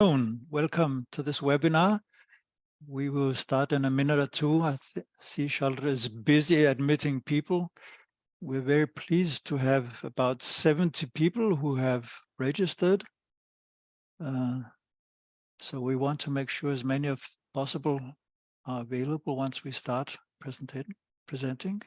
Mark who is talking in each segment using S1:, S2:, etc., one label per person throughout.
S1: Welcome to this webinar. We will start in a minute or two. I see Charlotte is busy admitting people. We're very pleased to have about 70 people who have registered. So we want to make sure as many as possible are available once we start presenting.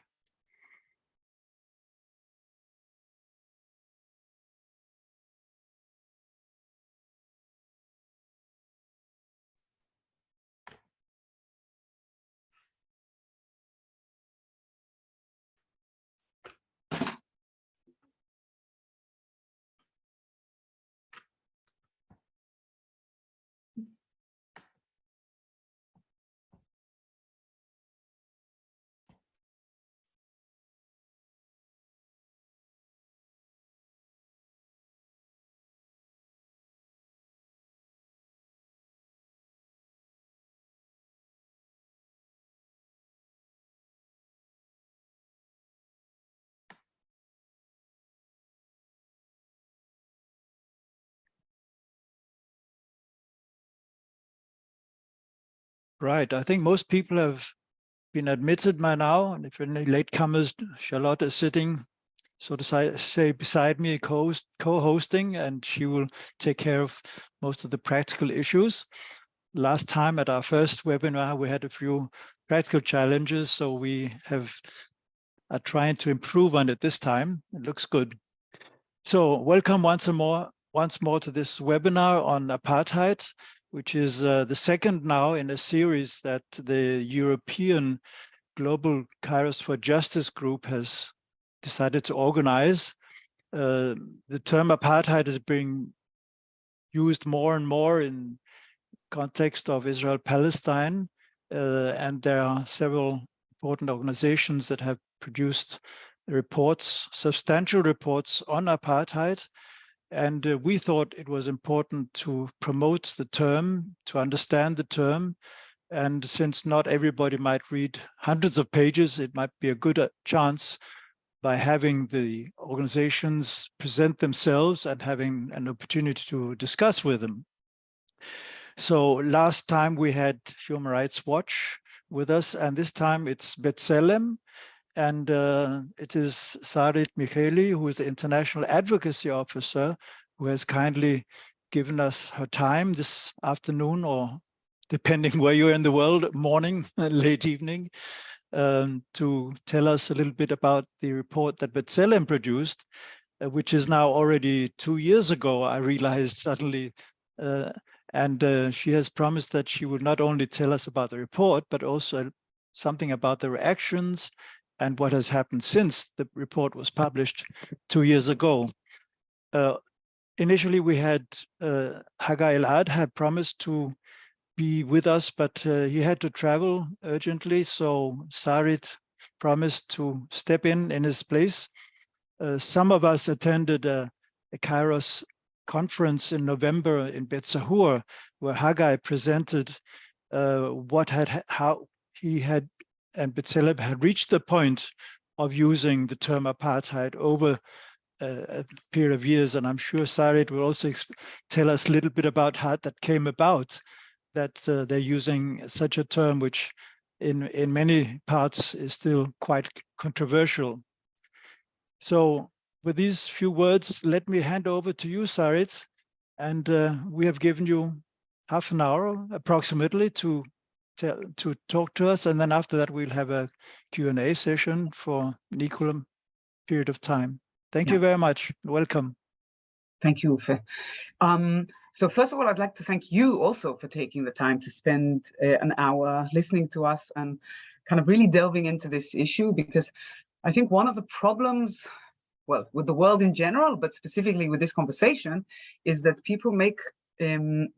S1: Right, I think most people have been admitted by now, and if any latecomers, Charlotte is sitting, so to say, beside me, co-hosting, and she will take care of most of the practical issues. Last time at our first webinar, we had a few practical challenges, so we are trying to improve on it this time. It looks good. So welcome once more to this webinar on apartheid, which is the second now in a series that the European Global Kairos for Justice group has decided to organize. The term apartheid is being used more and more in context of Israel-Palestine, and there are several important organizations that have produced reports, substantial reports on apartheid. And we thought it was important to promote the term, to understand the term. And since not everybody might read hundreds of pages, it might be a good chance by having the organizations present themselves and having an opportunity to discuss with them. So last time we had Human Rights Watch with us, and this time it's B'Tselem, and it is Sarit Michaeli, who is the International Advocacy Officer, who has kindly given us her time this afternoon, or depending where you're in the world, morning, late evening, to tell us a little bit about the report that B'Tselem produced, which is now already 2 years ago, I realized suddenly. And she has promised that she would not only tell us about the report, but also something about the reactions and what has happened since the report was published 2 years ago. Initially, we had Hagai Elad had promised to be with us, but he had to travel urgently. So Sarit promised to step in his place. Some of us attended a Kairos conference in November in Bet Sahur, where Hagai presented how he had and B'Tselem had reached the point of using the term apartheid over a period of years. And I'm sure Sarit will also tell us a little bit about how that came about, that they're using such a term, which in many parts is still quite controversial. So with these few words, let me hand over to you, Sarit. And we have given you half an hour approximately to talk to us, and then after that we'll have a Q&A session for an equal period of time. Thank you very much. Welcome.
S2: Thank you, Uffe. So first of all, I'd like to thank you also for taking the time to spend an hour listening to us and kind of really delving into this issue, because I think one of the problems, well, with the world in general, but specifically with this conversation, is that people make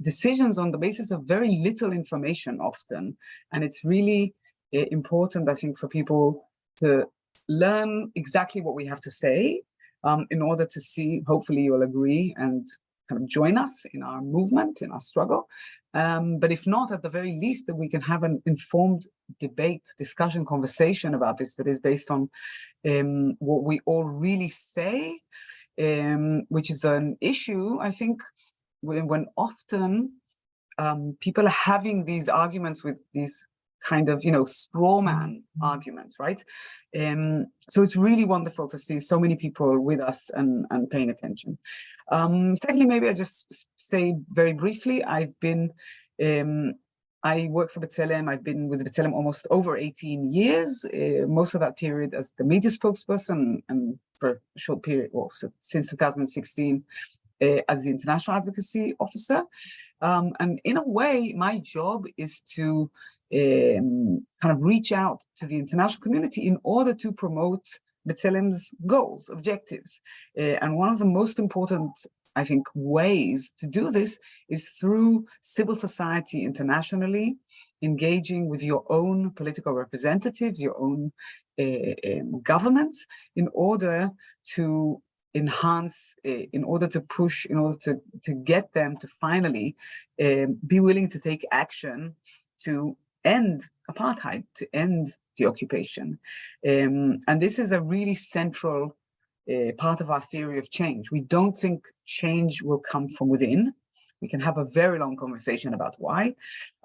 S2: decisions on the basis of very little information often. And it's really important, I think, for people to learn exactly what we have to say in order to see, hopefully you'll agree and kind of join us in our movement, in our struggle. But if not, at the very least, that we can have an informed debate, discussion, conversation about this that is based on what we all really say, which is an issue, I think, when often people are having these arguments with these kind of, straw man arguments, right? So it's really wonderful to see so many people with us and paying attention. Secondly, maybe I just say very briefly, I work for B'Tselem. I've been with B'Tselem almost over 18 years, most of that period as the media spokesperson, and for a short period, since 2016, as the International Advocacy Officer. And in a way, my job is to kind of reach out to the international community in order to promote B'Tselem's goals, objectives. And one of the most important, I think, ways to do this is through civil society internationally, engaging with your own political representatives, your own governments, in order to enhance, in order to push, in order to get them to finally be willing to take action to end apartheid, to end the occupation. And this is a really central part of our theory of change. We don't think change will come from within. We can have a very long conversation about why.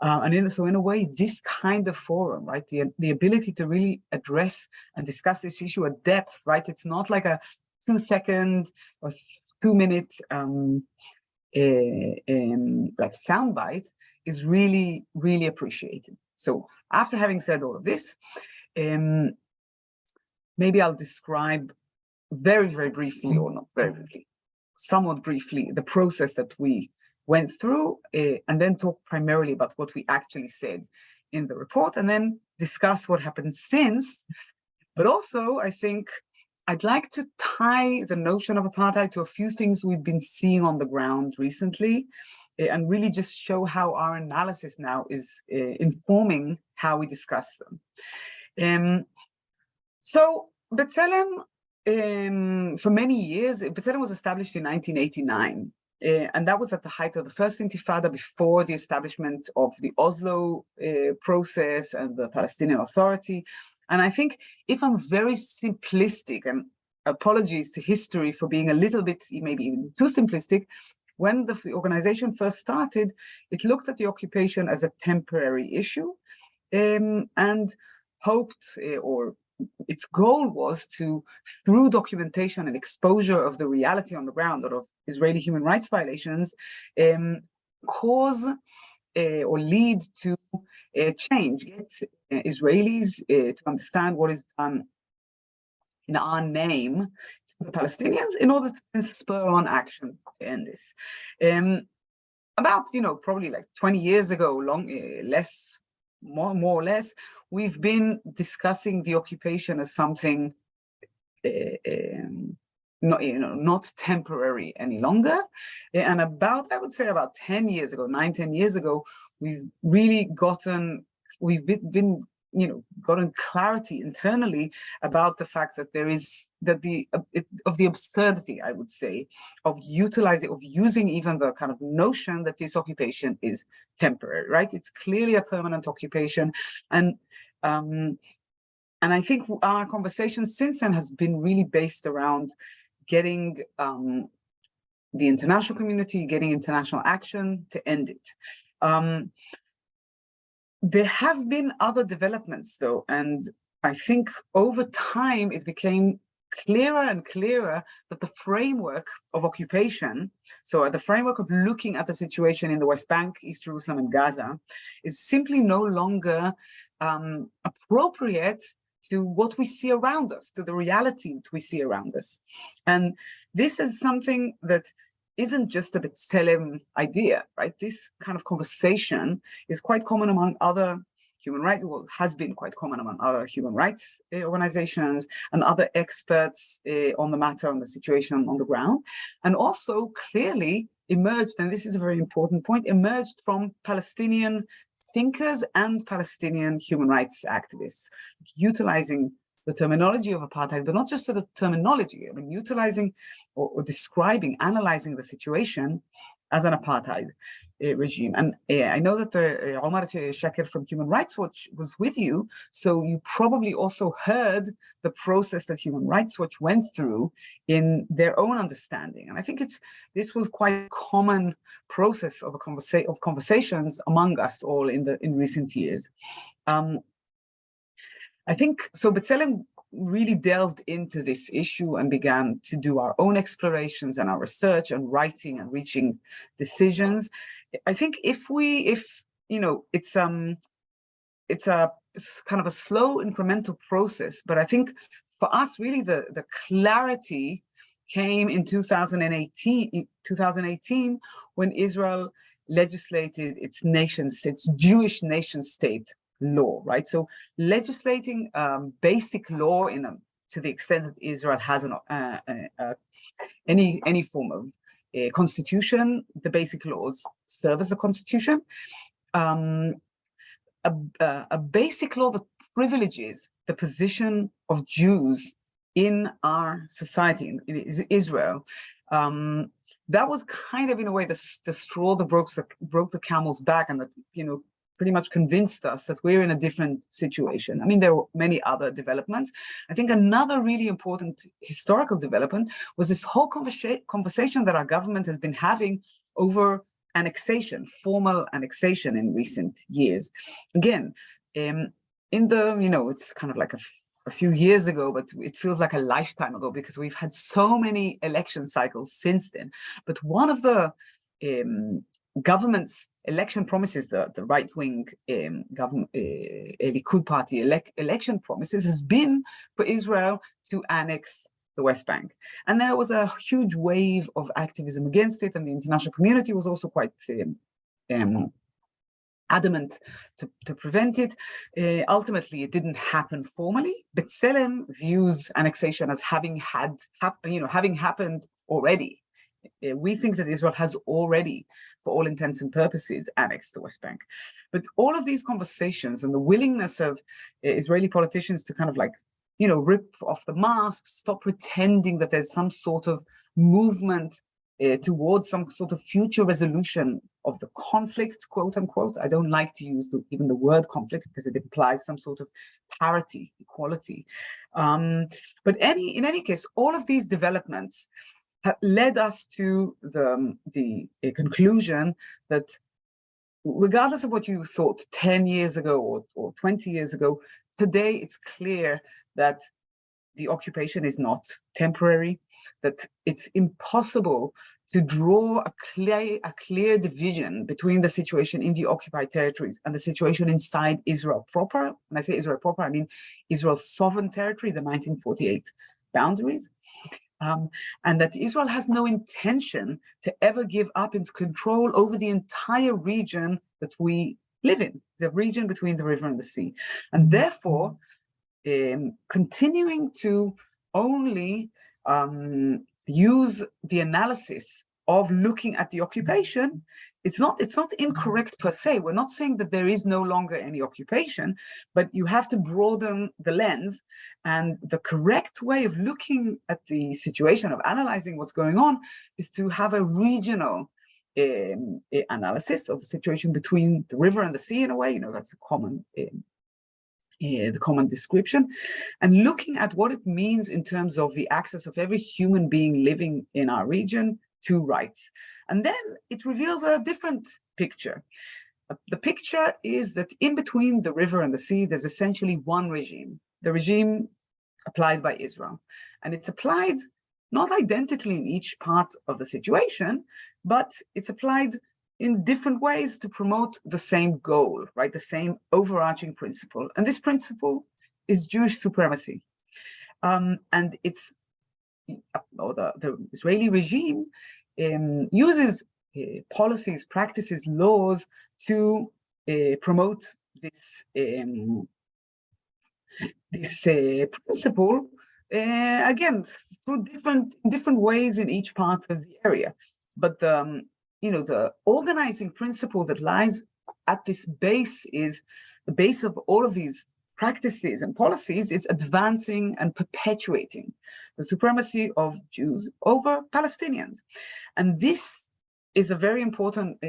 S2: So in a way, this kind of forum, right, the ability to really address and discuss this issue at depth, right? It's not like a 2-second or 2-minute like soundbite, is really, really appreciated. So after having said all of this, maybe I'll describe very, very briefly, or not very briefly, somewhat briefly, the process that we went through, and then talk primarily about what we actually said in the report, and then discuss what happened since. But also, I think I'd like to tie the notion of apartheid to a few things we've been seeing on the ground recently, and really just show how our analysis now is informing how we discuss them. So B'Tselem, for many years, B'Tselem was established in 1989. And that was at the height of the first Intifada, before the establishment of the Oslo process and the Palestinian Authority. And I think, if I'm very simplistic, and apologies to history for being a little bit, maybe even too simplistic, when the organization first started, it looked at the occupation as a temporary issue, and hoped, or its goal was to, through documentation and exposure of the reality on the ground, or of Israeli human rights violations, cause or lead to change, get Israelis to understand what is done in our name to the Palestinians, in order to spur on action to end this. About, probably like 20 years ago, more or less, we've been discussing the occupation as something not temporary any longer. And I would say about 10 years ago, 9-10 years ago, we've really gotten clarity internally about the fact that of the absurdity, I would say, of using even the kind of notion that this occupation is temporary, right? It's clearly a permanent occupation, and I think our conversation since then has been really based around getting the international community, getting international action to end it. There have been other developments, though, and I think over time it became clearer and clearer that the framework of occupation, so the framework of looking at the situation in the West Bank, East Jerusalem, and Gaza, is simply no longer appropriate to what we see around us, to the reality that we see around us. And this is something that isn't just a B'Tselem idea, right? This kind of conversation is quite common among other human rights, has been quite common among other human rights organizations and other experts on the matter, on the situation on the ground, and also clearly emerged, and this is a very important point, emerged from Palestinian thinkers and Palestinian human rights activists, utilizing the terminology of apartheid, but not just the terminology, utilizing or describing, analyzing the situation as an apartheid. regime. And I know that Omar Shakir from Human Rights Watch was with you, so you probably also heard the process that Human Rights Watch went through in their own understanding. And I think this was quite a common process of conversations among us all in recent years. I think so. B'Tselem really delved into this issue and began to do our own explorations and our research and writing and reaching decisions. I think it's a kind of a slow incremental process, but I think for us really the clarity came in 2018 when Israel legislated its Jewish nation state law, right? So legislating basic law to the extent that Israel has any form of constitution, the basic laws serve as a constitution. A basic law that privileges the position of Jews in our society, in Israel. That was kind of, in a way, the straw that broke the camel's back, and that, pretty much convinced us that we're in a different situation. I mean, there were many other developments. I think another really important historical development was this whole conversation that our government has been having over annexation, formal annexation in recent years. Again, it's kind of like a few years ago, but it feels like a lifetime ago because we've had so many election cycles since then. But one of the government's election promises, the right-wing government, Likud party election promises, has been for Israel to annex the West Bank. And there was a huge wave of activism against it, and the international community was also quite adamant to prevent it. Ultimately, it didn't happen formally. B'Tselem views annexation as having happened already. We think that Israel has already, for all intents and purposes, annexed the West Bank. But all of these conversations and the willingness of Israeli politicians to kind of rip off the masks, stop pretending that there's some sort of movement towards some sort of future resolution of the conflict, quote unquote. I don't like to use even the word conflict because it implies some sort of parity, equality. But in any case, all of these developments have led us to the conclusion that regardless of what you thought 10 years ago or 20 years ago, today it's clear that the occupation is not temporary, that it's impossible to draw a clear division between the situation in the occupied territories and the situation inside Israel proper. When I say Israel proper, I mean Israel's sovereign territory, the 1948 boundaries. And that Israel has no intention to ever give up its control over the entire region that we live in, the region between the river and the sea. And therefore, continuing to only use the analysis of looking at the occupation, it's not incorrect per se. We're not saying that there is no longer any occupation, but you have to broaden the lens. And the correct way of looking at the situation, of analyzing what's going on, is to have a regional analysis of the situation between the river and the sea. In a way, that's a common the common description, and looking at what it means in terms of the access of every human being living in our region to rights. And then it reveals a different picture. The picture is that in between the river and the sea, there's essentially one regime, the regime applied by Israel. And it's applied not identically in each part of the situation, but it's applied in different ways to promote the same goal, right? The same overarching principle. And this principle is Jewish supremacy. And it's, the Israeli regime uses policies, practices, laws to promote this principle, again, through different ways in each part of the area. But the organizing principle that lies at this base is the base of all of these practices and policies is advancing and perpetuating the supremacy of Jews over Palestinians. And this is a very important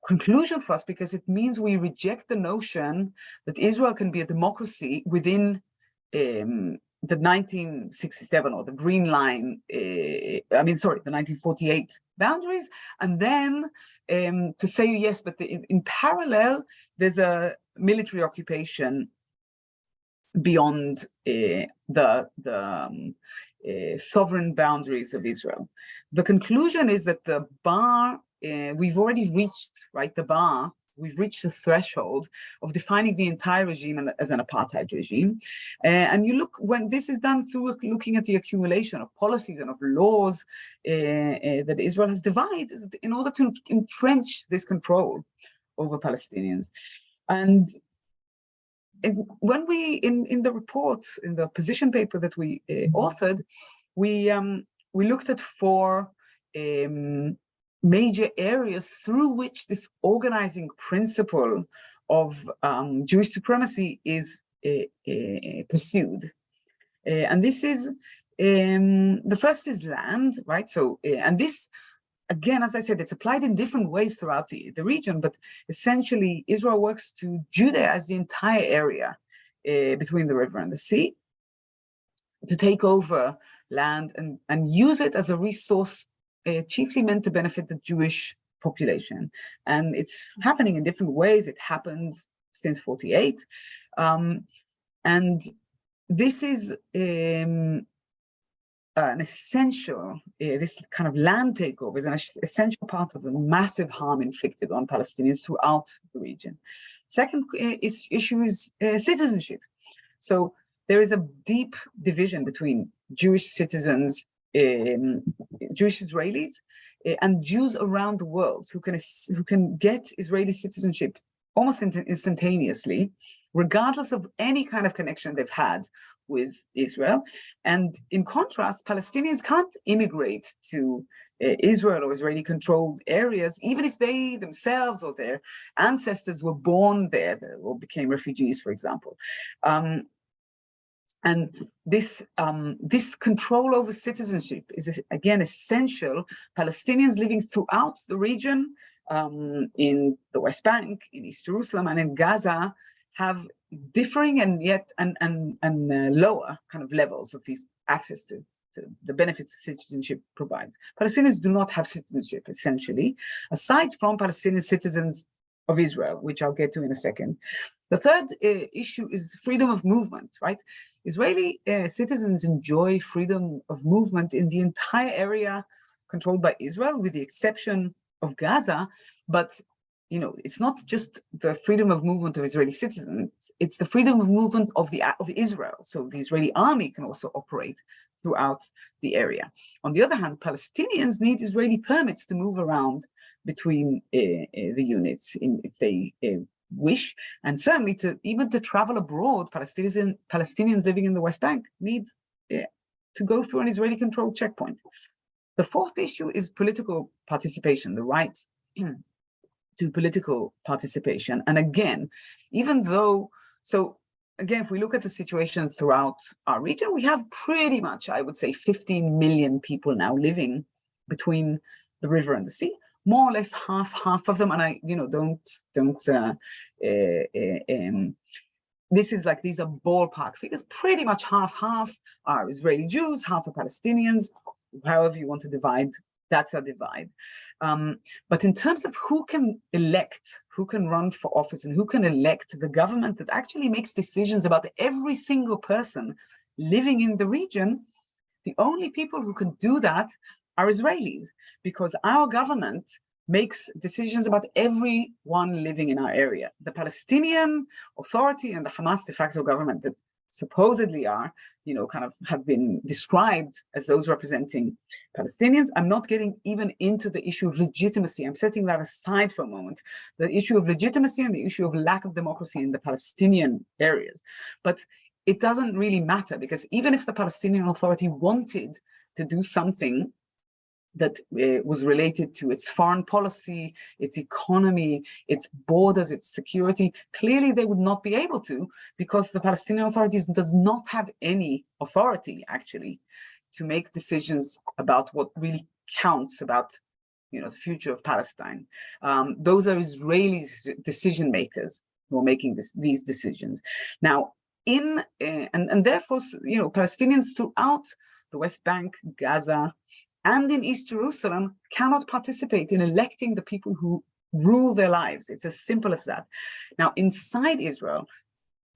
S2: conclusion for us, because it means we reject the notion that Israel can be a democracy within the 1967 or the Green Line, the 1948 boundaries, and then to say yes, but in parallel, there's a military occupation beyond the sovereign boundaries of Israel. The conclusion is that the bar, we've already reached, right, we've reached the threshold of defining the entire regime as an apartheid regime. And you look, when this is done through looking at the accumulation of policies and of laws that Israel has devised in order to entrench this control over Palestinians. And when we, in the report, in the position paper that we authored, we looked at 4 major areas through which this organizing principle of Jewish supremacy is pursued. And this is, the first is land, right? So, and this, again, as I said, it's applied in different ways throughout the region, but essentially Israel works to Judaize the entire area between the river and the sea, to take over land and use it as a resource chiefly meant to benefit the Jewish population. And it's happening in different ways. It happened since 48. And this is an essential, this kind of land takeover is an essential part of the massive harm inflicted on Palestinians throughout the region. Second issue is citizenship. So there is a deep division between Jewish citizens, Jewish Israelis, and Jews around the world who can get Israeli citizenship almost instantaneously, regardless of any kind of connection they've had with Israel. And in contrast, Palestinians can't immigrate to Israel or Israeli-controlled areas, even if they themselves or their ancestors were born there or became refugees, for example. And this control over citizenship is, again, essential. Palestinians living throughout the region, in the West Bank, in East Jerusalem, and in Gaza, have differing and yet lower kind of levels of these access to the benefits that citizenship provides. Palestinians do not have citizenship, essentially, aside from Palestinian citizens of Israel, which I'll get to in a second. The third issue is freedom of movement, right? Israeli citizens enjoy freedom of movement in the entire area controlled by Israel, with the exception of Gaza. But you know, it's not just the freedom of movement of Israeli citizens, it's the freedom of movement of Israel. So the Israeli army can also operate throughout the area. On the other hand, Palestinians need Israeli permits to move around between the units if they wish, and certainly even to travel abroad. Palestinians living in the West Bank need to go through an Israeli-controlled checkpoint. The fourth issue is political participation, the right to political participation. And again, even though, so again, if we look at the situation throughout our region, we have pretty much, I would say, 15 million people now living between the river and the sea, more or less half of them. And I, you know, this is like, these are ballpark figures, pretty much half are Israeli Jews, half are Palestinians, however you want to divide. That's a divide. But in terms of who can elect, who can run for office, and who can elect the government that actually makes decisions about every single person living in the region, the only people who can do that are Israelis, because our government makes decisions about everyone living in our area. The Palestinian Authority and the Hamas de facto government that supposedly are, you know, kind of have been described as those representing Palestinians. I'm not getting even into the issue of legitimacy. I'm setting that aside for a moment. The issue of legitimacy and the issue of lack of democracy in the Palestinian areas. But it doesn't really matter, because even if the Palestinian Authority wanted to do something that was related to its foreign policy, its economy, its borders, its security, clearly they would not be able to, because the Palestinian Authority does not have any authority, actually, to make decisions about what really counts about, the future of Palestine. Those are Israeli decision makers who are making these decisions. Now, and therefore, Palestinians throughout the West Bank, Gaza, and in East Jerusalem cannot participate in electing the people who rule their lives. It's as simple as that. Now, inside Israel,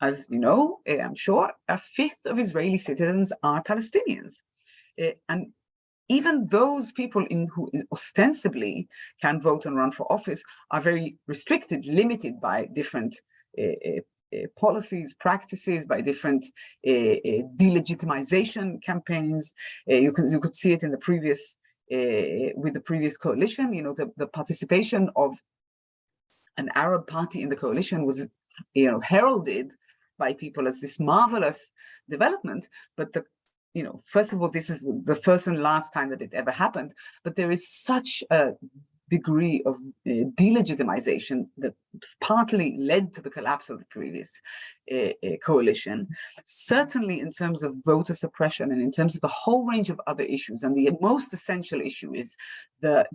S2: as you know, I'm sure, a fifth of Israeli citizens are Palestinians. And even those people who ostensibly can vote and run for office are very restricted, limited by different policies, practices, by different delegitimization campaigns. You could see it in the previous with the previous coalition. The participation of an Arab party in the coalition was, heralded by people as this marvelous development. But first of all, this is the first and last time that it ever happened. But there is such a degree of delegitimization that partly led to the collapse of the previous coalition, certainly in terms of voter suppression and in terms of the whole range of other issues. And the most essential issue is the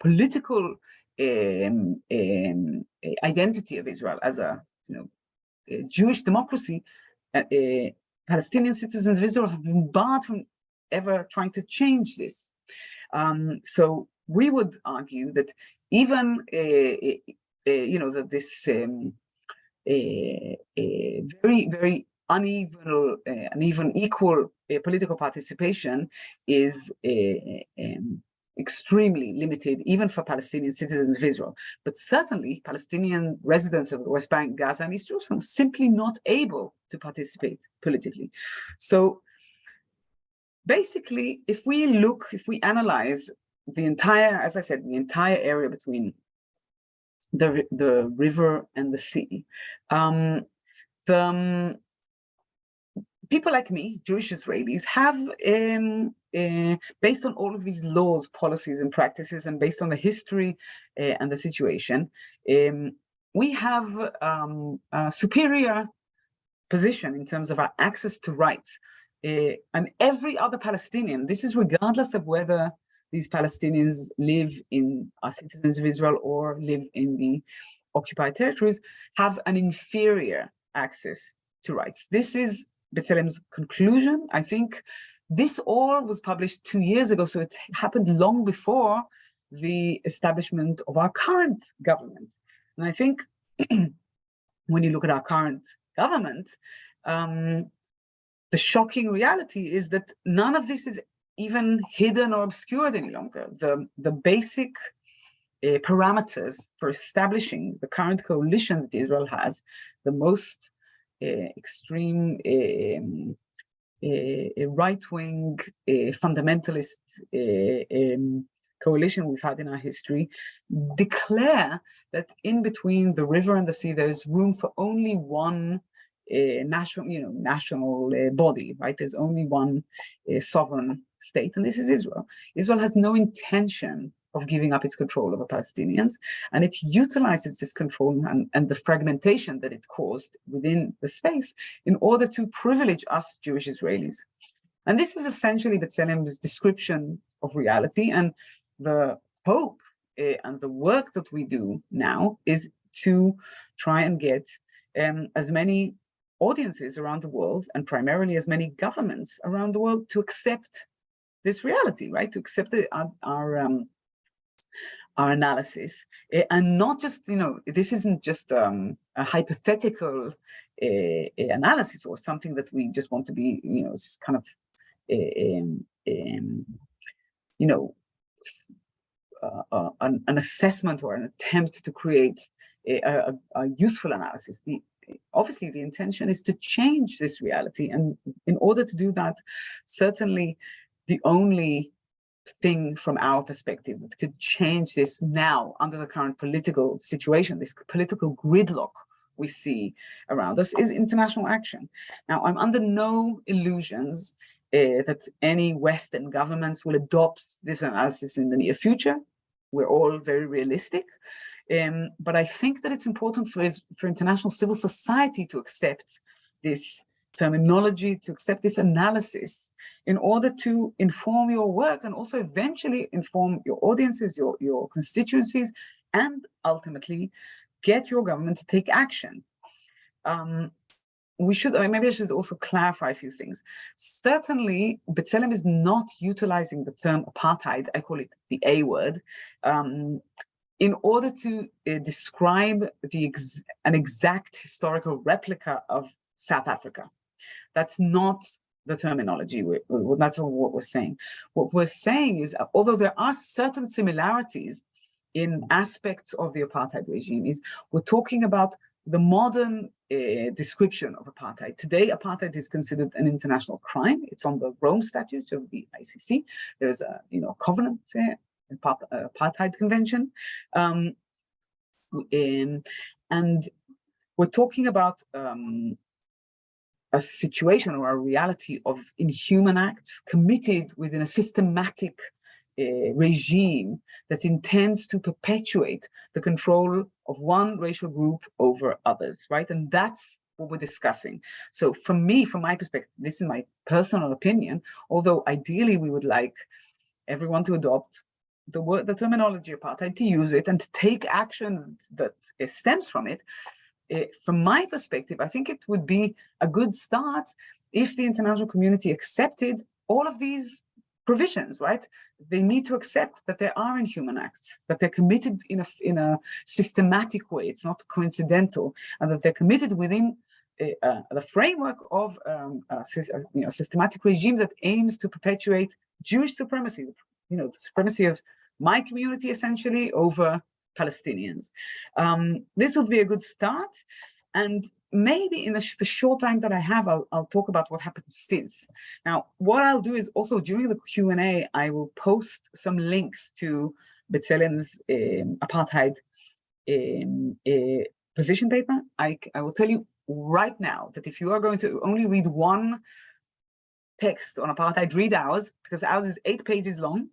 S2: political identity of Israel as a Jewish democracy. Palestinian citizens of Israel have been barred from ever trying to change this. So we would argue that even that this very, very uneven equal political participation is extremely limited, even for Palestinian citizens of Israel. But certainly, Palestinian residents of the West Bank, Gaza, and East Jerusalem are simply not able to participate politically. So basically, if we analyze the entire, as I said, the entire area between the river and the sea, people like me, Jewish Israelis, have, based on all of these laws, policies, and practices, and based on the history and the situation, we have a superior position in terms of our access to rights. And every other Palestinian, this is regardless of whether these Palestinians live are citizens of Israel or live in the occupied territories, have an inferior access to rights. This is B'Tselem's conclusion. I think this all was published 2 years ago, so it happened long before the establishment of our current government. And I think when you look at our current government, the shocking reality is that none of this is even hidden or obscured any longer. The basic parameters for establishing the current coalition that Israel has, the most extreme right-wing fundamentalist coalition we've had in our history, declare that in between the river and the sea, there's room for only one national body, right? There's only one sovereign state, and this is Israel. Israel has no intention of giving up its control over Palestinians, and it utilizes this control and the fragmentation that it caused within the space in order to privilege us Jewish Israelis. And this is essentially B'Tselem's description of reality, and the hope and the work that we do now is to try and get as many audiences around the world, and primarily as many governments around the world, to accept this reality, right? To accept our analysis, and not just, this isn't just a hypothetical analysis or something that we just want to be, just kind of, an assessment or an attempt to create a useful analysis. Obviously, the intention is to change this reality, and in order to do that, certainly the only thing from our perspective that could change this now under the current political situation, this political gridlock we see around us, is international action. Now, I'm under no illusions that any Western governments will adopt this analysis in the near future. We're all very realistic. But I think that it's important for international civil society to accept this terminology, to accept this analysis in order to inform your work and also eventually inform your audiences, your constituencies, and ultimately get your government to take action. Maybe I should also clarify a few things. Certainly, B'Tselem is not utilizing the term apartheid, I call it the A word, in order to describe an exact historical replica of South Africa. That's not the terminology. That's not what we're saying. What we're saying is, although there are certain similarities in aspects of the apartheid regime, we're talking about the modern description of apartheid. Today, apartheid is considered an international crime. It's on the Rome Statute of the ICC. There's a covenant, apartheid convention, and we're talking about a situation or a reality of inhuman acts committed within a systematic regime that intends to perpetuate the control of one racial group over others, right? And that's what we're discussing. So from my perspective, this is my personal opinion, although ideally we would like everyone to adopt the terminology apartheid, to use it and to take action that stems from it. From my perspective, I think it would be a good start if the international community accepted all of these provisions, right? They need to accept that there are inhuman acts, that they're committed in a systematic way. It's not coincidental, and that they're committed within the framework of a systematic regime that aims to perpetuate Jewish supremacy, the supremacy of my community essentially over Palestinians. This would be a good start, and maybe in the short time that I have, I'll talk about what happened since. Now, what I'll do is also during the Q&A, I will post some links to B'Tselem's apartheid position paper. I will tell you right now that if you are going to only read one text on apartheid, read ours, because ours is 8 pages long,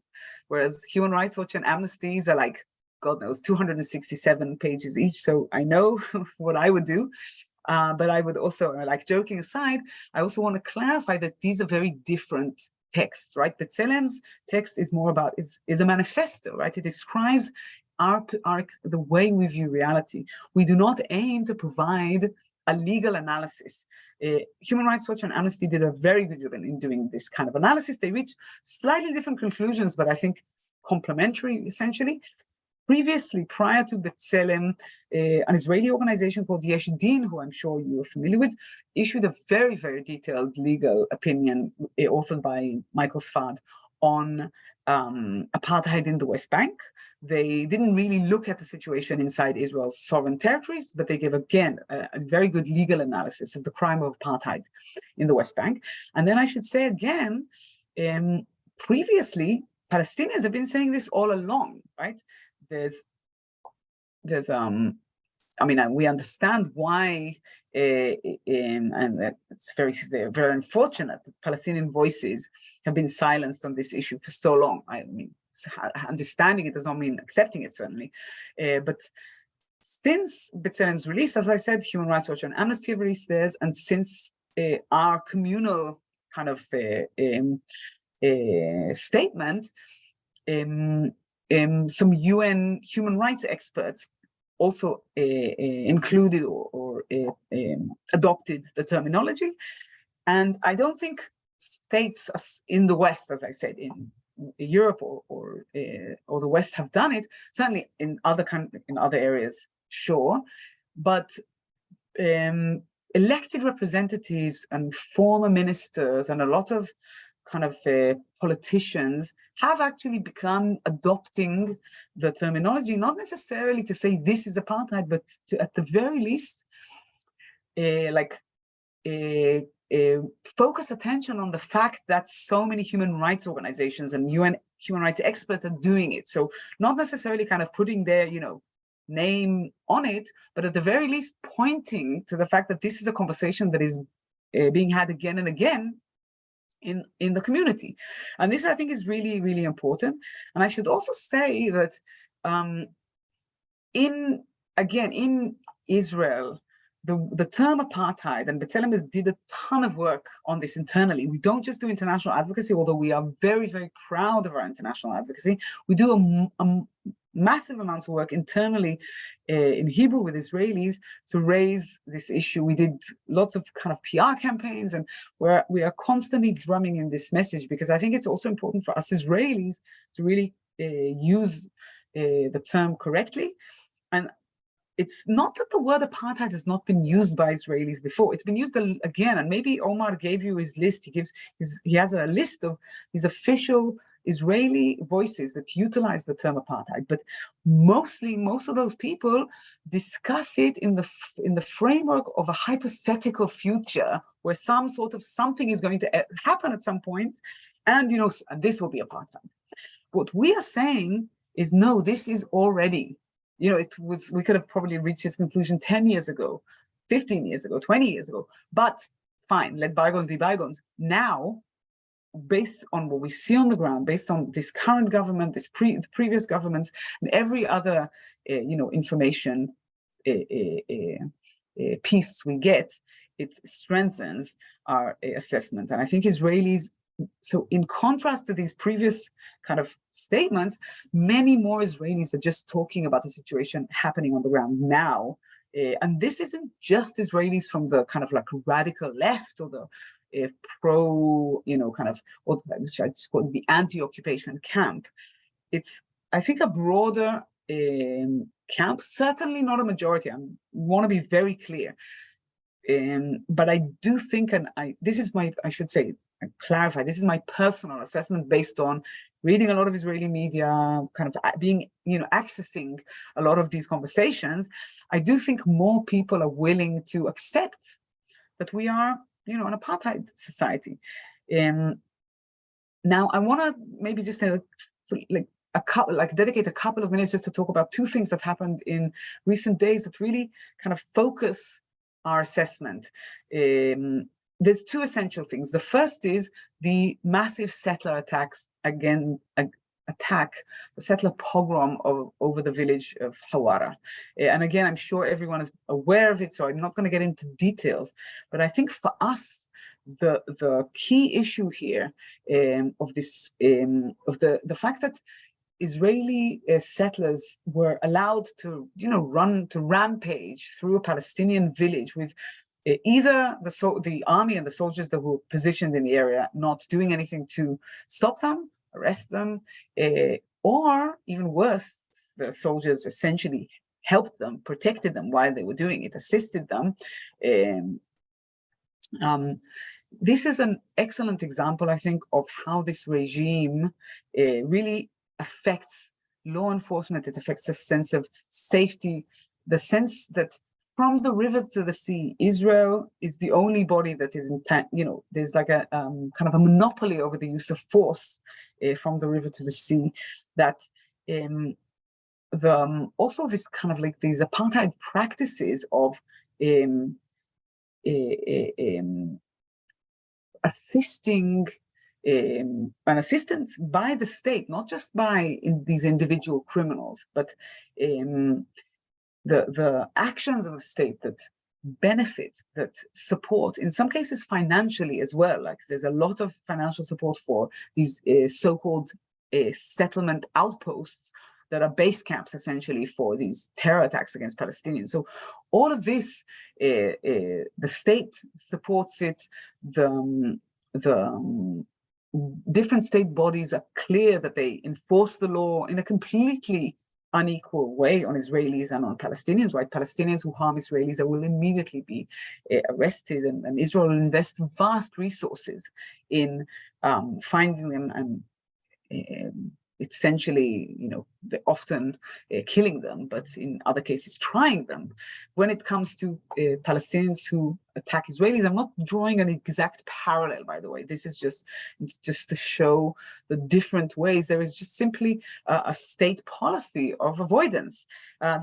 S2: whereas Human Rights Watch and Amnesty's are like, God knows, 267 pages each. So I know what I would do. But I would also, like joking aside, I also want to clarify that these are very different texts, right? B'Tselem's text is more about, is a manifesto, right? It describes the way we view reality. We do not aim to provide a legal analysis. Human Rights Watch and Amnesty did a very good job in doing this kind of analysis. They reached slightly different conclusions, but I think complementary, essentially. Previously, prior to B'Tselem, an Israeli organization called Yesh Din, who I'm sure you're familiar with, issued a very, very detailed legal opinion authored by Michael Sfard on apartheid in the West Bank. They didn't really look at the situation inside Israel's sovereign territories, but they gave, again, a very good legal analysis of the crime of apartheid in the West Bank. And then I should say again, previously, Palestinians have been saying this all along, right? We understand why, and it's very unfortunate that Palestinian voices have been silenced on this issue for so long. I mean, understanding it does not mean accepting it, certainly. But since B'Tselem's release, as I said, Human Rights Watch and Amnesty have released theirs, and since our communal kind of statement, some UN human rights experts also included or adopted the terminology. And I don't think states in the West, as I said, in Europe or the West have done it. Certainly in other areas, sure, but elected representatives and former ministers and a lot of kind of politicians have actually begun adopting the terminology, not necessarily to say this is apartheid, but to, at the very least, focus attention on the fact that so many human rights organizations and UN human rights experts are doing it. So not necessarily kind of putting their, name on it, but at the very least pointing to the fact that this is a conversation that is being had again and again in the community. And this, I think, is really, really important. And I should also say that in Israel, the term apartheid, and B'Tselem did a ton of work on this internally. We don't just do international advocacy, although we are very, very proud of our international advocacy. We do a massive amounts of work internally in Hebrew with Israelis to raise this issue. We did lots of kind of PR campaigns, and we are constantly drumming in this message, because I think it's also important for us Israelis to really use the term correctly. And it's not that the word apartheid has not been used by Israelis before. It's been used again, and maybe Omar gave you his list. He has a list of his official Israeli voices that utilize the term apartheid, but most of those people discuss it in the framework of a hypothetical future where some sort of something is going to happen at some point, and this will be apartheid. What we are saying is, no, this is already. We could have probably reached this conclusion 10 years ago, 15 years ago, 20 years ago, but fine, let bygones be bygones. Now, based on what we see on the ground, based on this current government, the previous governments, and every other, information piece we get, it strengthens our assessment. And I think Israelis, so in contrast to these previous kind of statements, many more Israelis are just talking about the situation happening on the ground now. And this isn't just Israelis from the kind of like radical left or the pro, which I just call the anti-occupation camp. It's, I think, a broader camp, certainly not a majority. I want to be very clear. But I do think, and this is my, I should say, clarify, this is my personal assessment based on reading a lot of Israeli media, kind of being, accessing a lot of these conversations. I do think more people are willing to accept that we are, an apartheid society. Now, I want to maybe just dedicate a couple of minutes just to talk about two things that happened in recent days that really kind of focus our assessment. There's two essential things. The first is the massive settler attacks the settler pogrom over the village of Hawara. And again, I'm sure everyone is aware of it, so I'm not going to get into details. But I think for us, the key issue here of the fact that Israeli settlers were allowed to, rampage through a Palestinian village with either the army and the soldiers that were positioned in the area not doing anything to stop them, arrest them, or even worse, the soldiers essentially helped them, protected them while they were doing it, assisted them. This is an excellent example, I think, of how this regime really affects law enforcement. It affects a sense of safety, the sense that from the river to the sea, Israel is the only body that is intact. There's like a kind of a monopoly over the use of force from the river to the sea. That also this kind of like these apartheid practices of assisting an assistance by the state, not just by these individual criminals, but the actions of the state that benefit, that support, in some cases financially as well. Like there's a lot of financial support for these so-called settlement outposts that are base camps essentially for these terror attacks against Palestinians. So all of this, the state supports it, the different state bodies are clear that they enforce the law in a completely unequal way on Israelis and on Palestinians, right? Palestinians who harm Israelis will immediately be arrested, and Israel will invest vast resources in finding them and essentially, often killing them, but in other cases trying them. When it comes to Palestinians who attack Israelis, I'm not drawing an exact parallel, by the way. It's just to show the different ways. There is just simply a state policy of avoidance.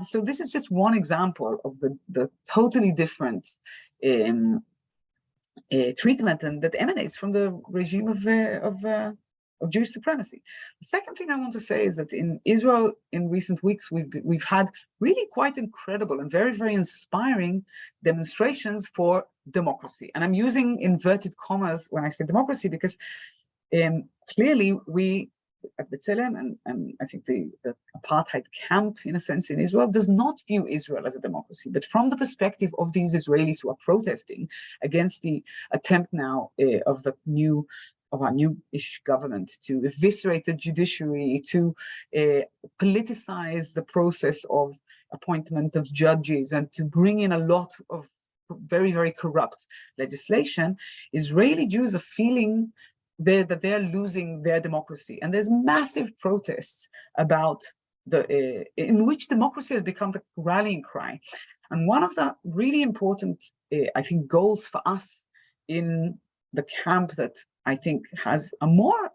S2: So this is just one example of the totally different treatment and that emanates from the regime of Jewish supremacy. The second thing I want to say is that in Israel, in recent weeks, we've had really quite incredible and very, very inspiring demonstrations for democracy. And I'm using inverted commas when I say democracy, because clearly we at B'Tselem and I think the apartheid camp, in a sense, in Israel, does not view Israel as a democracy. But from the perspective of these Israelis who are protesting against the attempt now of our new-ish government to eviscerate the judiciary, to politicize the process of appointment of judges, and to bring in a lot of very, very corrupt legislation, Israeli Jews are feeling that they're losing their democracy. And there's massive protests about in which democracy has become the rallying cry. And one of the really important, I think, goals for us in the camp that I think has a more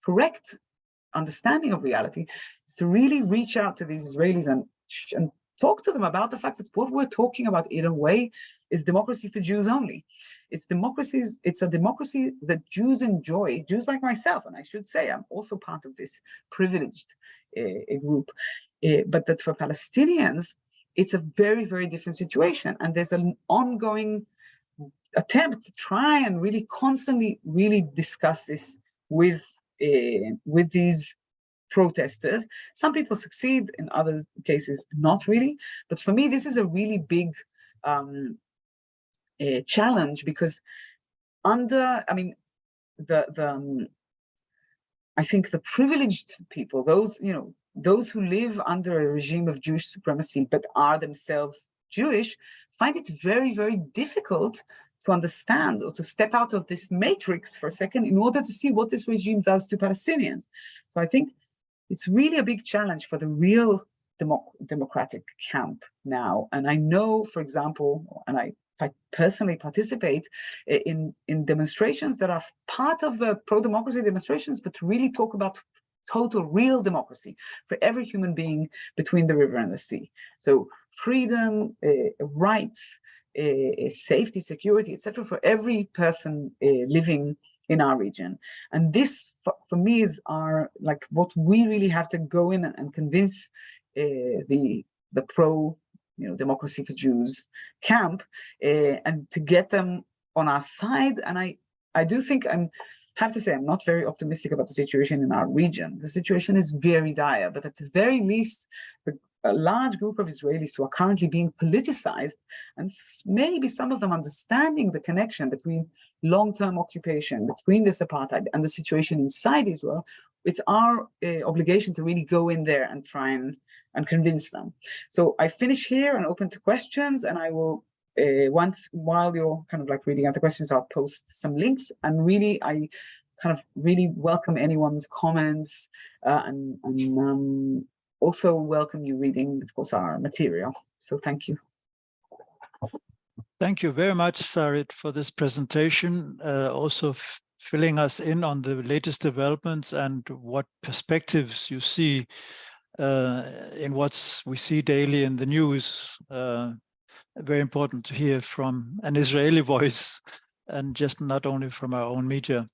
S2: correct understanding of reality is to really reach out to these Israelis and talk to them about the fact that what we're talking about, in a way, is democracy for Jews only. It's a democracy that Jews enjoy, Jews like myself, and I should say I'm also part of this privileged group, but that for Palestinians, it's a very, very different situation. And there's an ongoing attempt to try and really constantly really discuss this with these protesters. Some people succeed, in other cases not really. But for me, this is a really big challenge, because I think the privileged people, those who live under a regime of Jewish supremacy but are themselves Jewish, find it very, very difficult to understand or to step out of this matrix for a second in order to see what this regime does to Palestinians. So I think it's really a big challenge for the real democratic camp now. And I know, for example, and I personally participate in demonstrations that are part of the pro-democracy demonstrations, but to really talk about total, real democracy for every human being between the river and the sea. So freedom, rights, safety, security, etc., for every person living in our region. And this, for me, is what we really have to go in and convince the pro Democracy for Jews camp, and to get them on our side. And I do think have to say I'm not very optimistic about the situation in our region. The situation is very dire, but at the very least, a large group of Israelis who are currently being politicized, and maybe some of them understanding the connection between long-term occupation, between this apartheid and the situation inside Israel, it's our obligation to really go in there and try and convince them. So I finish here and open to questions, and I will, while you're kind of reading out the questions, I'll post some links, and really, I kind of really welcome anyone's comments, and also welcome you reading, of course, our material. So thank you.
S1: Thank you very much, Sarit, for this presentation, also filling us in on the latest developments and what perspectives you see in what we see daily in the news. Very important to hear from an Israeli voice, and just not only from our own media.